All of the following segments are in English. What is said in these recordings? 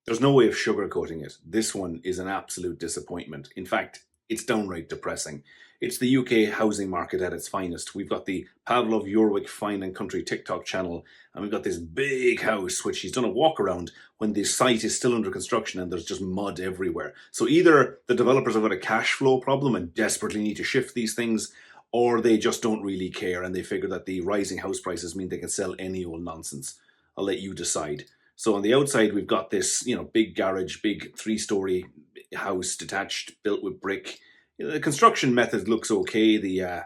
There's no way of sugarcoating it. This one is an absolute disappointment. In fact, it's downright depressing. It's the UK housing market at its finest. We've got the Pavlov Urwick Fine and Country TikTok channel, and we've got this big house, which he's done a walk around when the site is still under construction and there's just mud everywhere. So either the developers have got a cash flow problem and desperately need to shift these things, or they just don't really care and they figure that the rising house prices mean they can sell any old nonsense. I'll let you decide. So on the outside, we've got this, big garage, big 3-story house, detached, built with brick. The construction method looks okay. The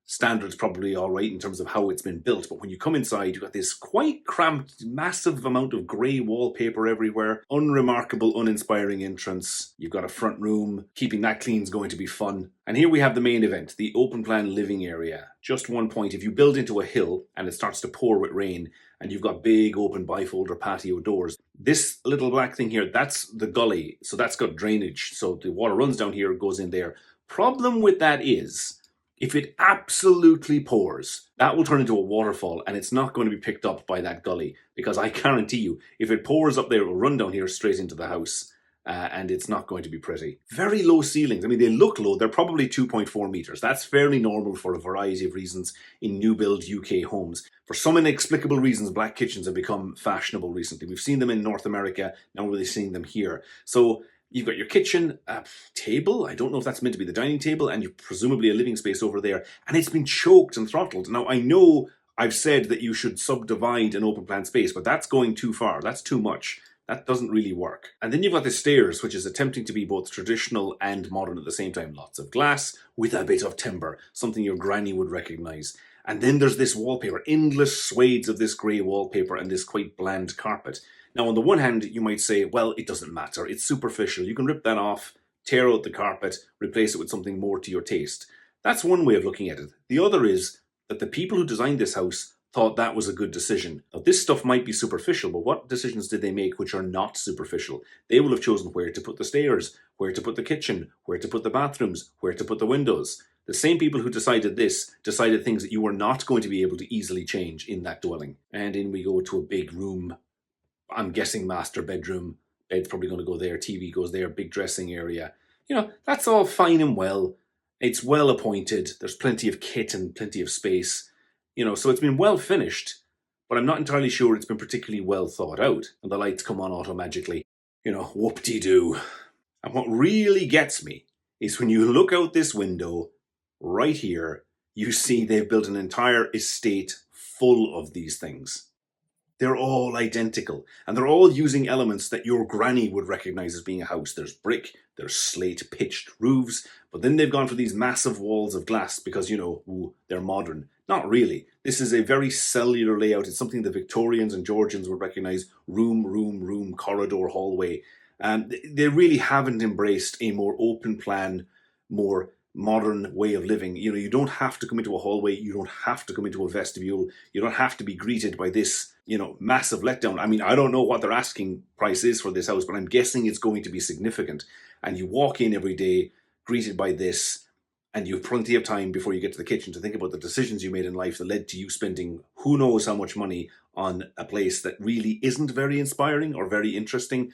standard's probably all right in terms of how it's been built. But when you come inside, you've got this quite cramped, massive amount of grey wallpaper everywhere. Unremarkable, uninspiring entrance. You've got a front room. Keeping that clean is going to be fun. And here we have the main event, the open plan living area. Just one point, if you build into a hill and it starts to pour with rain, and you've got big open bifold patio doors, this little black thing here, that's the gully. So that's got drainage. So the water runs down here, goes in there. Problem with that is, if it absolutely pours, that will turn into a waterfall and it's not going to be picked up by that gully, because I guarantee you, if it pours up there, it will run down here straight into the house. And it's not going to be pretty. Very low ceilings. I mean, they look low. They're probably 2.4 meters. That's fairly normal for a variety of reasons in new build UK homes. For some inexplicable reasons, black kitchens have become fashionable recently. We've seen them in North America. Now we're really seeing them here. So you've got your kitchen table. I don't know if that's meant to be the dining table, and you've presumably a living space over there. And it's been choked and throttled. Now, I know I've said that you should subdivide an open plan space, but that's going too far. That's too much. That doesn't really work. And then you've got the stairs, which is attempting to be both traditional and modern at the same time. Lots of glass with a bit of timber, something your granny would recognise. And then there's this wallpaper, endless swathes of this grey wallpaper and this quite bland carpet. Now, on the one hand, you might say, well, it doesn't matter. It's superficial. You can rip that off, tear out the carpet, replace it with something more to your taste. That's one way of looking at it. The other is that the people who designed this house thought that was a good decision. Now, this stuff might be superficial, but what decisions did they make which are not superficial? They will have chosen where to put the stairs, where to put the kitchen, where to put the bathrooms, where to put the windows. The same people who decided this decided things that you were not going to be able to easily change in that dwelling. And in we go to a big room. I'm guessing master bedroom. Bed's probably going to go there. TV goes there. Big dressing area. That's all fine and well. It's well appointed. There's plenty of kit and plenty of space. So it's been well finished, but I'm not entirely sure it's been particularly well thought out. And the lights come on auto-magically. Whoop-de-doo. And what really gets me is when you look out this window, right here, you see they've built an entire estate full of these things. They're all identical, and they're all using elements that your granny would recognize as being a house. There's brick, there's slate-pitched roofs, but then they've gone for these massive walls of glass because, they're modern. Not really. This is a very cellular layout. It's something the Victorians and Georgians would recognize. Room, corridor, hallway. They really haven't embraced a more open plan, more modern way of living. You don't have to come into a hallway. You don't have to come into a vestibule. You don't have to be greeted by this, massive letdown. I mean, I don't know what their asking price is for this house, but I'm guessing it's going to be significant. And you walk in every day greeted by this, and you have plenty of time before you get to the kitchen to think about the decisions you made in life that led to you spending who knows how much money on a place that really isn't very inspiring or very interesting.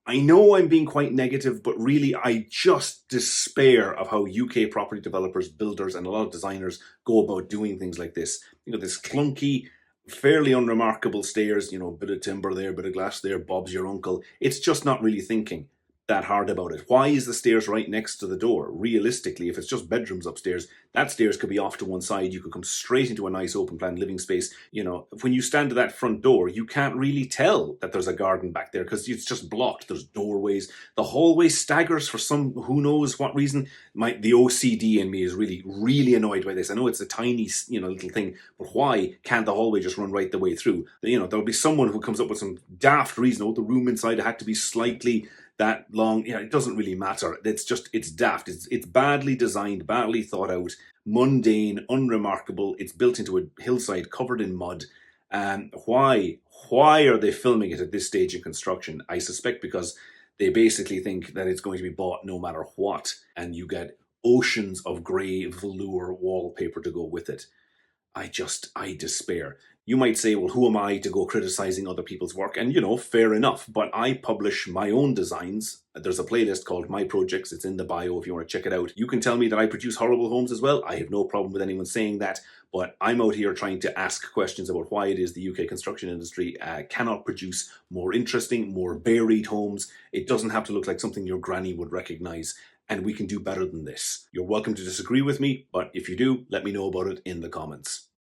I know I'm being quite negative, but really I just despair of how UK property developers, builders, and a lot of designers go about doing things like this. This clunky, fairly unremarkable stairs, a bit of timber there, bit of glass there, Bob's your uncle. It's just not really thinking that hard about it. Why is the stairs right next to the door? Realistically, if it's just bedrooms upstairs, that stairs could be off to one side. You could come straight into a nice open plan living space. When you stand at that front door, you can't really tell that there's a garden back there because it's just blocked. There's doorways. The hallway staggers for some who knows what reason. The OCD in me is really, really annoyed by this. I know it's a tiny, little thing, but why can't the hallway just run right the way through? There'll be someone who comes up with some daft reason. The room inside had to be slightly that long. It doesn't really matter. It's daft. It's badly designed, badly thought out, mundane, unremarkable. It's built into a hillside covered in mud. Why are they filming it at this stage in construction? I suspect because they basically think that it's going to be bought no matter what, and you get oceans of grey velour wallpaper to go with it. I despair. You might say, well, who am I to go criticizing other people's work? And, fair enough, but I publish my own designs. There's a playlist called My Projects. It's in the bio if you want to check it out. You can tell me that I produce horrible homes as well. I have no problem with anyone saying that, but I'm out here trying to ask questions about why it is the UK construction industry cannot produce more interesting, more varied homes. It doesn't have to look like something your granny would recognize, and we can do better than this. You're welcome to disagree with me, but if you do, let me know about it in the comments.